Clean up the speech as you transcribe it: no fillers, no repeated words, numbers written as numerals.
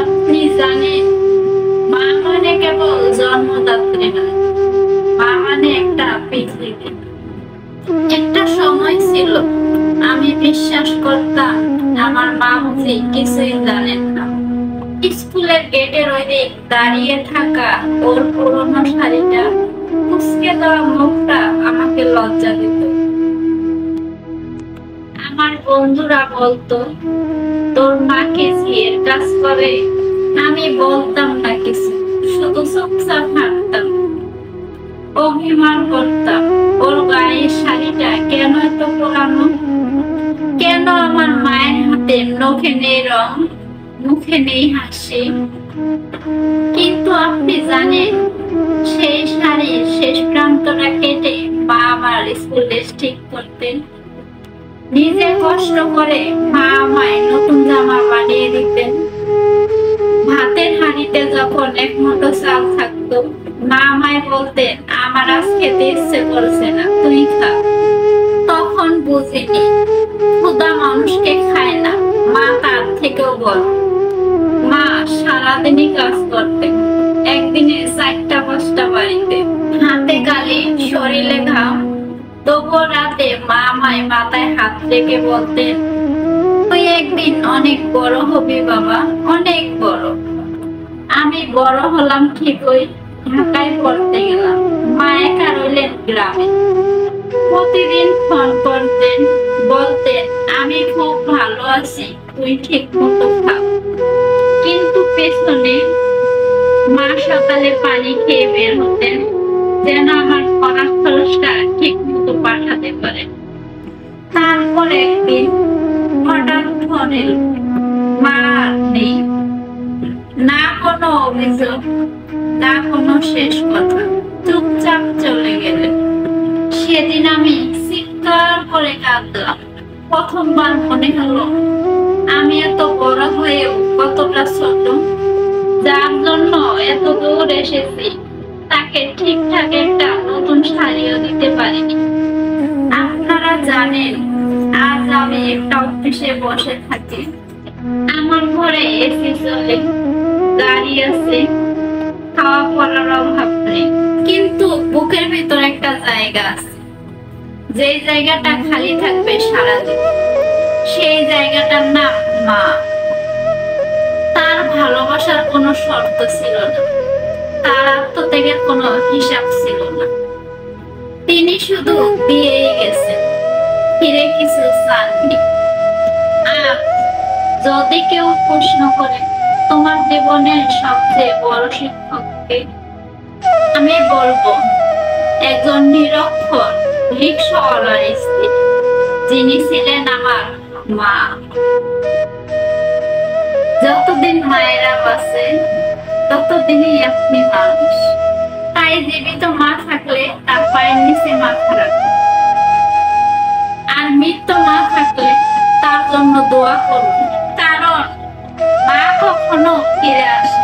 আপনি জানেন, মা মানে কেবল জন্মদাত্রী নয়, মা মানে একটা পৃথিবী। একটা সময় ছিল আমি বিশ্বাস করতাম আমার মা বুঝি কিছুই জানেন না। স্কুলের গেটের ওই দিক দাঁড়িয়ে থাকা ওর পুরোনো শাড়িটা, কুঁচকে দেওয়া মুখটা আমাকে লজ্জা দিত। আমার বন্ধুরা বলতো, তোর মা কি ঝিয়ের কাজ করে? আমি বলতাম না কিছু, শুধু চুপচাপ হাঁটতাম। অভিমান করতাম, ওর গায়ের শাড়িটা কেন এত পুরানো? কেন আমার মায়ের হাতে নখে নেই রং, মুখে নেই হাসি? কিন্তু আপনি জানেন, সেই শাড়ির শেষ প্রান্তটা কেটে মা আমার স্কুল ড্রেস ঠিক করতেন। নিজে কষ্ট করে মা আমায় নতুন জামা বানিয়ে দিতেন। ভাতের হাঁড়িতে যখন এক মুঠো চাল থাকতো, মা আমায় বলতেন, আমার আজ খেতে ইচ্ছে করছে না, তুই খা। তখন বুঝিনি ক্ষুধা মানুষকে খায় না, মা তার থেকেও বড়। মা সারাদিনই কাজ করতেন, একদিনে 4টা-5টা বাড়িতে, হাতে কালি, শরীরে ঘাম। তবুও রাতে মা আমায় মাথায় হাত রেখে বলতেন, তুই একদিন অনেক বড় হবি বাবা, অনেক বড়। আমি বড় হলাম ঠিকই, ঢাকায় পড়তে গেলাম। মা একা রইলেন গ্রামে। প্রতিদিন ফোন করতেন, বলতেন, আমি খুব ভালো আছি, তুই ঠিক মতো খা। কিন্তু পেছনে মা সকালে পানি খেয়ে বের হতেন, যেন আমার পড়ার খরচটা ঠিক মতো পাঠাতে পারে। তারপর একদিন হঠাৎ ফোন এলো, মা নেই। না কোনো অভিযোগ, না কোনো শেষ কথা, চুপচাপ চলে গেলেন। সেদিন আমি চিৎকার করে কাঁদলাম। প্রথমবার মনে হলো আমি এত বড় হয়েও কতটা ছোট। যার জন্য এত দূর এসেছি, তাকে ঠিকঠাক একটা নতুন শাড়িও দিতে পারিনি। আপনারা জানেন, আজ আমি একটা অফিসে বসে থাকি। আমার ঘরে এসি চলে, গাড়ি আছে, খাওয়া পড়ার অভাব নেই। কিন্তু বুকের ভিতর একটা জায়গা আছে, যে জায়গাটা খালি থাকবে সারাদিন। সেই জায়গাটার নাম মা। তার ভালোবাসার কোনো শর্ত ছিল না, তার আত্মত্যাগের কোনো হিসাব ছিল না। তিনি শুধু দিয়েই গেছেন, ফিরে কিছু চাননি। আর যদি কেউ প্রশ্ন করে, তোমার জীবনের সবচেয়ে বড় শিক্ষককে, আমি বলবো, একজন নিরক্ষর রিকশাওয়ালার স্ত্রী, যিনি ছিলেন আমার মা। যতদিন মায়েরা বাঁচে, ততদিনই আপনি মানুষ। তাই জীবিত মা থাকলে তার পায়ের নিচে মাথা রাখুন, আর মৃত মা থাকলে তার জন্য দোয়া করুন, কারণ মা কখনো ফিরে আসে।